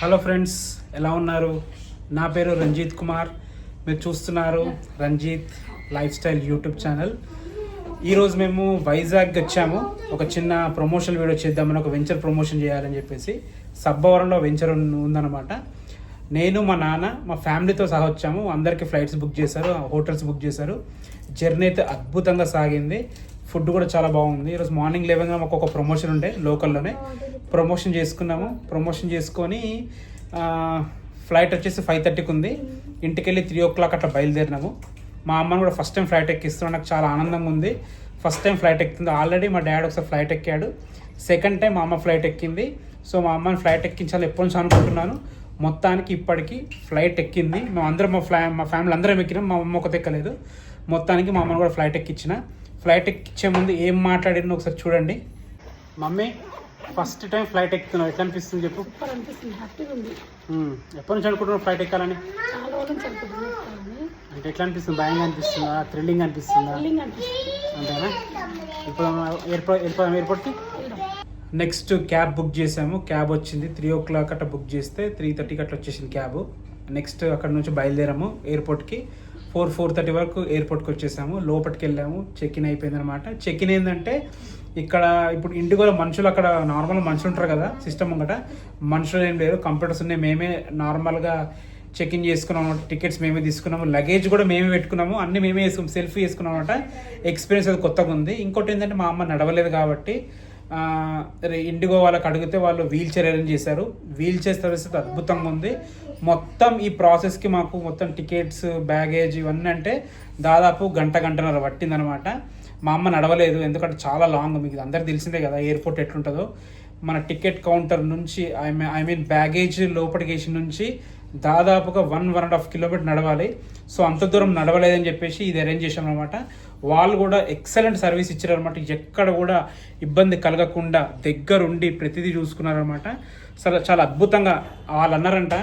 Hello friends, ఎలా ఉన్నారు? నా పేరు రంజిత్ కుమార్. మీరు చూస్తున్నారు Ranjith lifestyle YouTube channel. ఈరోజు మేము వైజాగ్ వచ్చాము. ఒక చిన్న ప్రమోషన్ వీడియో చేద్దామని, ఒక వెంచర్ ప్రమోషన్ చేయాలని చెప్పేసి సబ్బవరంలో వెంచర్ ఉందన్నమాట. నేను, మా నాన్న, మా ఫ్యామిలీతో సహా వచ్చాము. అందరికీ ఫ్లైట్స్ బుక్ చేశారు, హోటల్స్ బుక్ చేశారు. జర్నీ అయితే అద్భుతంగా సాగింది. ఫుడ్ కూడా చాలా బాగుంది. ఈరోజు మార్నింగ్ 11 మాకు ఒక ప్రమోషన్ ఉండే, లోకల్లోనే ప్రమోషన్ చేసుకున్నాము. ప్రమోషన్ చేసుకొని ఫ్లైట్ వచ్చేసి 5:30కి ఉంది. ఇంటికి వెళ్ళి 3 o'clock అట్లా బయలుదేరినాము. మా అమ్మని కూడా ఫస్ట్ టైం ఫ్లైట్ ఎక్కిస్తున్నాను. నాకు చాలా ఆనందంగా ఉంది. ఫస్ట్ టైం ఫ్లైట్ ఎక్కుతుంది. ఆల్రెడీ మా డాడీ ఒకసారి ఫ్లైట్ ఎక్కాడు. సెకండ్ టైం మా అమ్మ ఫ్లైట్ ఎక్కింది. సో మా అమ్మని ఫ్లైట్ ఎక్కించాలి ఎప్పటి నుంచి అనుకుంటున్నాను. మొత్తానికి ఇప్పటికి ఫ్లైట్ ఎక్కింది. మేము అందరం మా ఫ్యామిలీ అందరం ఎక్కినాం. మా అమ్మ ఒకటి ఎక్కలేదు. మొత్తానికి మా అమ్మని కూడా ఫ్లైట్ ఎక్కించిన. ఫ్లైట్ ఎక్కించే ముందు ఏం మాట్లాడినా ఒకసారి చూడండి. మమ్మీ, ఫస్ట్ టైం ఫ్లైట్ ఎక్కుతున్నావు, ఎట్లా అనిపిస్తుంది చెప్పు? ఎప్పటి నుంచి అనుకుంటున్నావు ఫ్లైట్ ఎక్కాలని? అంటే ఎట్లా అనిపిస్తుంది? భయంగా అనిపిస్తుందా, థ్రిల్లింగ్ అనిపిస్తుందా? అంతేనా? ఇప్పుడు ఎయిర్పోర్ట్కి నెక్స్ట్ క్యాబ్ బుక్ చేసాము. క్యాబ్ వచ్చింది 3 o'clock అట్లా బుక్ చేస్తే 3:30కి అట్లా వచ్చేసింది క్యాబ్. నెక్స్ట్ అక్కడ నుంచి బయలుదేరాము ఎయిర్పోర్ట్కి. 4:30 వరకు ఎయిర్పోర్ట్కి వచ్చేసాము. లోపలికి వెళ్ళాము. చెక్ ఇన్ అయిపోయింది అనమాట. చెక్ ఇన్ ఏంటంటే, ఇక్కడ ఇప్పుడు ఇండిగోలో మనుషులు, అక్కడ నార్మల్ మనుషులు ఉంటారు కదా సిస్టమ్ ఒకట, మనుషులు ఏం లేరు, కంప్యూటర్స్ ఉన్నాయి. మేమే నార్మల్గా చెక్ ఇన్ చేసుకున్నాము. టికెట్స్ మేమే తీసుకున్నాము. లగేజ్ కూడా మేమే పెట్టుకున్నాము. అన్నీ మేమే వేసుకున్నాం. సెల్ఫీ వేసుకున్నాం అనమాట. ఎక్స్పీరియన్స్ అది కొత్తగా ఉంది. ఇంకోటి ఏంటంటే, మా అమ్మ నడవలేదు కాబట్టి ఇండిగో వాళ్ళకి అడిగితే వాళ్ళు వీల్ చైర్ అరేంజ్ చేశారు. వీల్ చైర్ సర్వీస్ అద్భుతంగా ఉంది. మొత్తం ఈ ప్రాసెస్కి మాకు మొత్తం టికెట్స్, బ్యాగేజ్ ఇవన్నీ అంటే దాదాపు గంటన్నర పట్టిందనమాట. మా అమ్మ నడవలేదు, ఎందుకంటే చాలా లాంగ్. మీకు అందరికి తెలిసిందే కదా ఎయిర్పోర్ట్ ఎట్లుంటుందో. మన టికెట్ కౌంటర్ నుంచి ఐ మీన్ బ్యాగేజ్ లోపలికి వేసి నుంచి దాదాపుగా 1.5 kilometers నడవాలి. సో అంత దూరం నడవలేదని చెప్పేసి ఇది అరేంజ్ చేసాం అనమాట. వాళ్ళు కూడా ఎక్సలెంట్ సర్వీస్ ఇచ్చారనమాట. ఎక్కడ కూడా ఇబ్బంది కలగకుండా దగ్గరుండి ప్రతిదీ చూసుకున్నారనమాట. చాలా అద్భుతంగా వాళ్ళు అన్నారంట,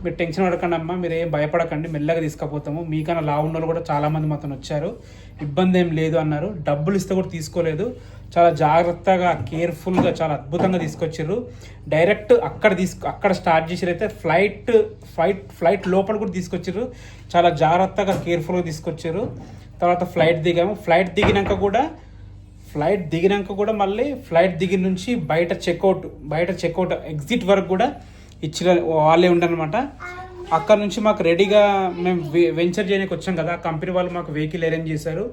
మీరు టెన్షన్ పడకండి అమ్మా, మీరు ఏం భయపడకండి, మెల్లగా తీసుకుపోతాము. మీకన్నా లావున్న వాళ్ళు కూడా చాలామంది మాతో వచ్చారు, ఇబ్బంది ఏం లేదు అన్నారు. డబ్బులు ఇస్తే కూడా తీసుకోలేదు. చాలా జాగ్రత్తగా, కేర్ఫుల్గా, చాలా అద్భుతంగా తీసుకొచ్చారు. డైరెక్ట్ అక్కడ స్టార్ట్ చేసిరైతే ఫ్లైట్ లోపల కూడా తీసుకొచ్చారు. చాలా జాగ్రత్తగా, కేర్ఫుల్గా తీసుకొచ్చారు. తర్వాత ఫ్లైట్ దిగాము. ఫ్లైట్ దిగినాక కూడా మళ్ళీ ఫ్లైట్ దిగిన నుంచి బయట చెక్అవుట్ ఎగ్జిట్ వరకు కూడా ఇచ్చిన వాళ్ళే ఉండనమాట. అక్కడ నుంచి మాకు రెడీగా మేము వెంచర్ చేయడానికి వచ్చాం కదా, కంపెనీ వాళ్ళు మాకు వెహికల్ అరేంజ్ చేశారు.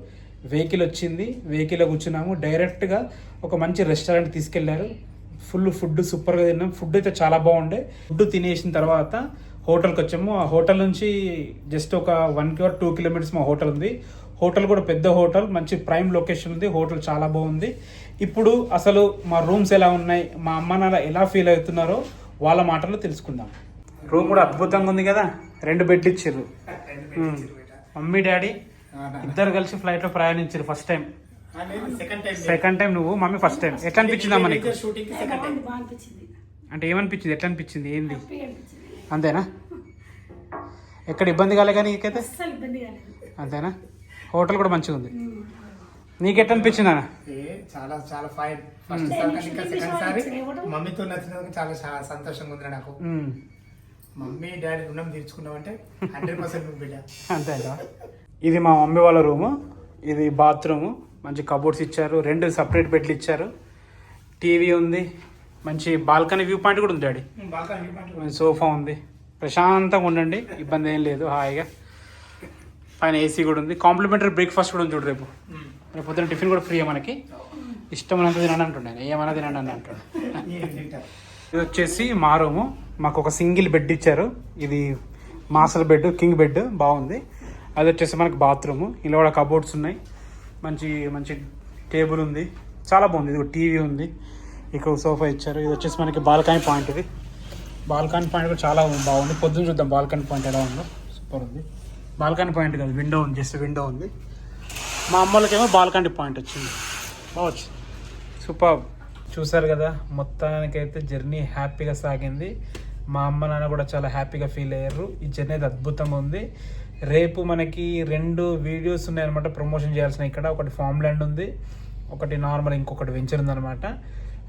వెహికల్ వచ్చింది. వెహికల్లో కూర్చున్నాము. డైరెక్ట్గా ఒక మంచి రెస్టారెంట్ తీసుకెళ్లారు. ఫుల్ ఫుడ్ సూపర్గా తిన్నాం. ఫుడ్ అయితే చాలా బాగుండే. ఫుడ్ తినేసిన తర్వాత హోటల్కి వచ్చాము. ఆ హోటల్ నుంచి జస్ట్ ఒక 1 or 2 kilometers మా హోటల్ ఉంది. హోటల్ కూడా పెద్ద హోటల్, మంచి ప్రైమ్ లొకేషన్ ఉంది. హోటల్ చాలా బాగుంది. ఇప్పుడు అసలు మా రూమ్స్ ఎలా ఉన్నాయి, మా అమ్మ నాన్న ఎలా ఫీల్ అవుతున్నారో వాళ్ళ మాటల్లో తెలుసుకుందాం. రూమ్ కూడా అద్భుతంగా ఉంది కదా. 2 బెడ్లు ఇచ్చారు. మమ్మీ డాడీ ఇద్దరు కలిసి ఫ్లైట్ లో ప్రయాణించారు. ఫస్ట్ టైం, సెకండ్ టైం నువ్వు, మమ్మీ ఫస్ట్ టైం. ఎట్లా అనిపించింది అమ్మ నీకు? అంటే ఏమనిపించింది, ఎట్లా అనిపించింది, ఏంది? అంతేనా? ఎక్కడ ఇబ్బంది కాలే కానీ నీకైతే? అంతేనా? హోటల్ కూడా మంచిగా ఉంది. నీకు ఎట్లా అనిపించింది అన్న? చాలా ఫైన్. ఫస్ట్ సెకండ్ సారి మమ్మీతో నచ్చినందుకు చాలా సంతోషంగా ఉంది నాకు. మమ్మీ డాడీ రుణం తీర్చుకున్నామంటే 100% బిడ్డ. అంతే. ఇది మా మమ్మీ వాళ్ళ రూము. ఇది బాత్రూము. మంచి కబోర్డ్స్ ఇచ్చారు. 2 separate బెడ్లు ఇచ్చారు. టీవీ ఉంది. మంచి బాల్కనీ వ్యూ పాయింట్ కూడా ఉంది డాడీ. సోఫా ఉంది. ప్రశాంతంగా ఉండండి, ఇబ్బంది ఏం లేదు, హాయిగా. పైన ఏసీ కూడా ఉంది. కాంప్లిమెంటరీ బ్రేక్ఫాస్ట్ కూడా ఉంది చూడు. రేపు పొద్దున టిఫిన్ కూడా ఫ్రీ. మనకి ఇష్టమైనంత తినండి అంటున్నాను, ఏమైనా తినండి అని అంటున్నాను. ఇది వచ్చేసి మా రూము. మాకు ఒక సింగిల్ బెడ్ ఇచ్చారు. ఇది మాస్టర్ బెడ్, కింగ్ బెడ్, బాగుంది. అది వచ్చేసి మనకి బాత్రూము. ఇలా కూడా కబోర్డ్స్ ఉన్నాయి. మంచి టేబుల్ ఉంది, చాలా బాగుంది. ఇది టీవీ ఉంది. ఇక్కడ సోఫా ఇచ్చారు. ఇది వచ్చేసి మనకి బాల్కనీ పాయింట్. ఇది బాల్కనీ పాయింట్ కూడా చాలా బాగుంది. పొద్దున్న చూద్దాం బాల్కనీ పాయింట్ ఎలా ఉందో. సూపర్ ఉంది. బాల్కనీ పాయింట్ కాదు, విండో ఉంది, జస్ట్ విండో ఉంది. మా అమ్మలకేమో బాల్కనీ పాయింట్ వచ్చింది. బావచ్చు, సూపర్. చూసారు కదా, మొత్తానికైతే జర్నీ హ్యాపీగా సాగింది. మా అమ్మ నాన్న కూడా చాలా హ్యాపీగా ఫీల్ అయ్యారు. ఈ జర్నీ అయితే అద్భుతంగా ఉంది. రేపు మనకి 2 వీడియోస్ ఉన్నాయన్నమాట ప్రమోషన్ చేయాల్సిన. ఇక్కడ ఒకటి ఫామ్ ల్యాండ్ ఉంది, ఒకటి నార్మల్, ఇంకొకటి వెంచర్ ఉందన్నమాట.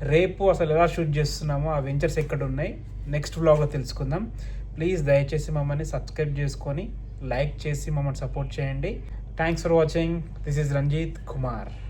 రేపు అసలు ఎలా షూట్ చేస్తున్నామో, ఆ వెంచర్స్ ఎక్కడ ఉన్నాయి, నెక్స్ట్ వ్లాగ్లో తెలుసుకుందాం. ప్లీజ్ దయచేసి మమ్మల్ని సబ్స్క్రైబ్ చేసుకొని లైక్ చేసి మమ్మల్ని సపోర్ట్ చేయండి. Thanks for watching. This is Ranjith Kumar.